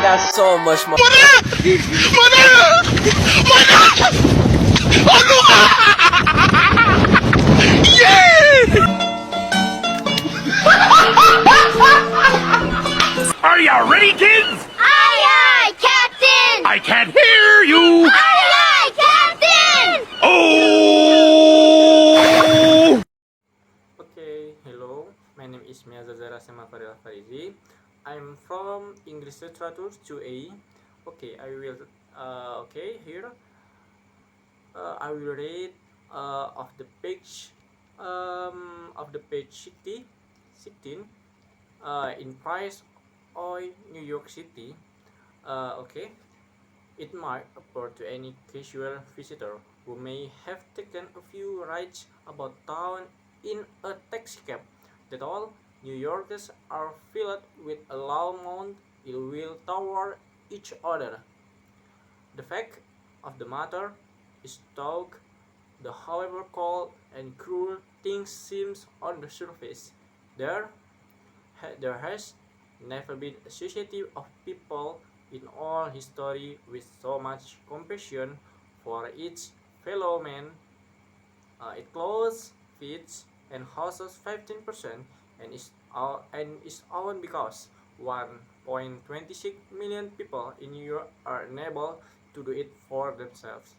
got so much money. Are you ready, kids? Aye, aye, Captain! I can't hear you. Aye, aye, Captain! Oh! Okay, hello. My name is Meazzazera Alfarizzi. I'm from English Literature 2A. Okay, I will. Here. I will read of the page. Of the page 16. In Price Oil, New York City. Okay. It might appear to any casual visitor who may have taken a few rides about town in a taxicab that all New Yorkers are filled with a low-mouthed ill will toward each other. The fact of the matter is though the however cold and cruel things seems on the surface, there there has never been a society of people in all history with so much compassion for its fellow man. It clothes, feeds, and houses 15% and is owned because 1.26 million people in New York are unable to do it for themselves.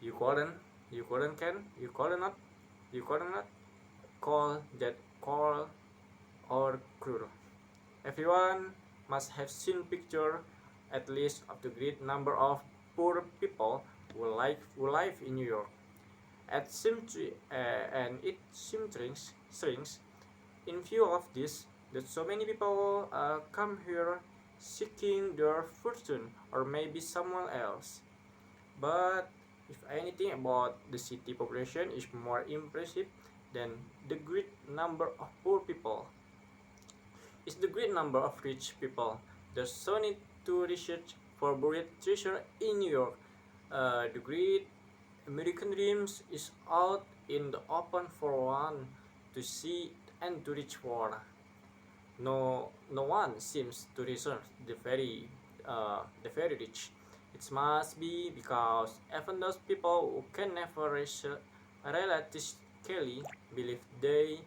You couldn't, you couldn't not call that call or cruel. Everyone must have seen picture at least of the great number of poor people who live in New York. And it seems strange in view of this that so many people come here seeking their fortune or maybe someone else. But if anything about the city population is more impressive than the great number of poor people, is the great number of rich people. There's so need to research for buried treasure in New York. The great American dreams is out in the open for one to see and to reach for. No one seems to research the very rich. It must be because even those people who can never realistically believe they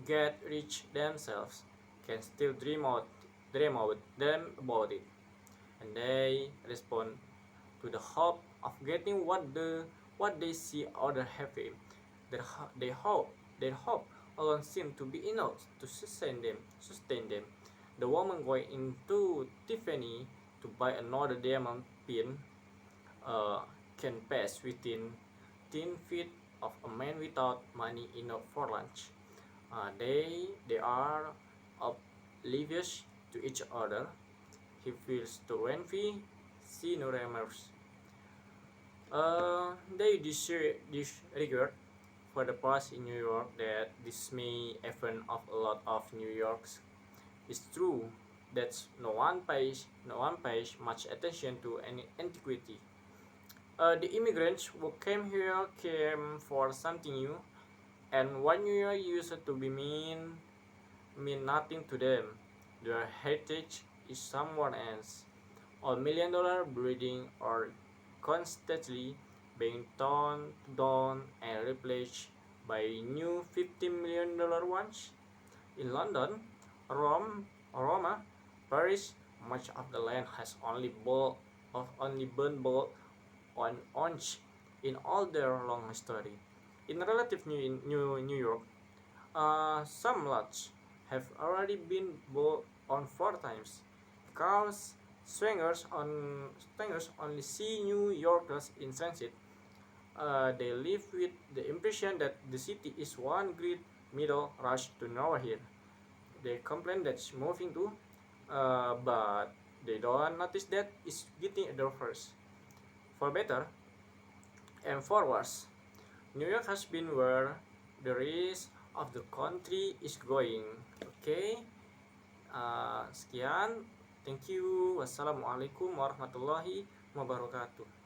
get rich themselves can still dream about it, and they respond to the hope of getting what they see other having. Their hope alone seems to be enough to sustain them. The woman going into Tiffany to buy another diamond pin uh, can pass within 10 feet of a man without money enough for lunch. They are oblivious to each other. He feels to envy, see no remorse. They disregard for the past in New York that this may happen of a lot of New Yorks. It's true that no one pays much attention to any antiquity. The immigrants who came here came for something new, and what New York used to be mean nothing to them. Their heritage is someone else. All $1 million breeding are constantly being torn down and replaced by new $50 million ones. In London, Rome, Roma, Paris, much of the land has only been built on orange in all their long history. In relative New York, some lots have already been built on 4 times because swingers only see New Yorkers in transit. They live with the impression that the city is one great middle rush to nowhere. They complain that it's moving too, but they don't notice that it's getting there first. For better and for worse, New York has been where the rest of the country is going. Okay, sekian. Thank you. Wassalamualaikum warahmatullahi wabarakatuh.